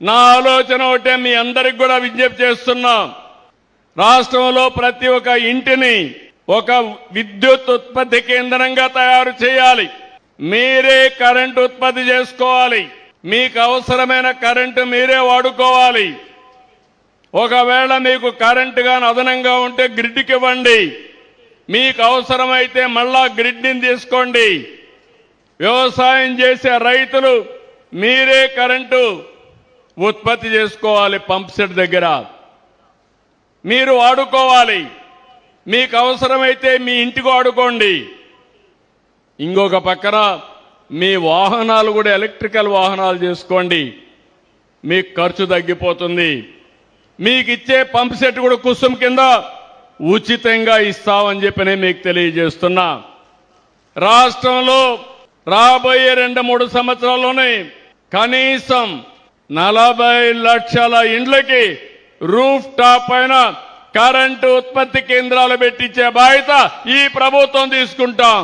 నా ఆలోచన ఒకటే, మీ అందరికి కూడా విజ్ఞప్తి చేస్తున్నాం. రాష్ట్రంలో ప్రతి ఒక్క ఇంటిని ఒక విద్యుత్ ఉత్పత్తి కేంద్రంగా తయారు చేయాలి. మీరే కరెంటు ఉత్పత్తి చేసుకోవాలి. మీకు అవసరమైన కరెంటు మీరే వాడుకోవాలి. ఒకవేళ మీకు కరెంటు గాని అదనంగా ఉంటే గ్రిడ్కి ఇవ్వండి. మీకు అవసరమైతే మళ్ళా గ్రిడ్ని తీసుకోండి. వ్యవసాయం చేసే రైతులు మీరే కరెంటు ఉత్పత్తి చేసుకోవాలి. పంప్ సెట్ దగ్గర మీరు వాడుకోవాలి. మీకు అవసరమైతే మీ ఇంటికి వాడుకోండి. ఇంకొక పక్కన మీ వాహనాలు కూడా ఎలక్ట్రికల్ వాహనాలు చేసుకోండి. మీకు ఖర్చు తగ్గిపోతుంది. మీకు ఇచ్చే పంప్ సెట్ కూడా కుసుమ్ కింద ఉచితంగా ఇస్తామని చెప్పి మీకు తెలియజేస్తున్నా. రాష్ట్రంలో రాబోయే 2-3 సంవత్సరాల్లోనే కనీసం 40 లక్షల ఇండ్లకి రూఫ్ టాప్ పైన కరెంటు ఉత్పత్తి కేంద్రాలు పెట్టించే బాధ్యత ఈ ప్రభుత్వం తీసుకుంటాం.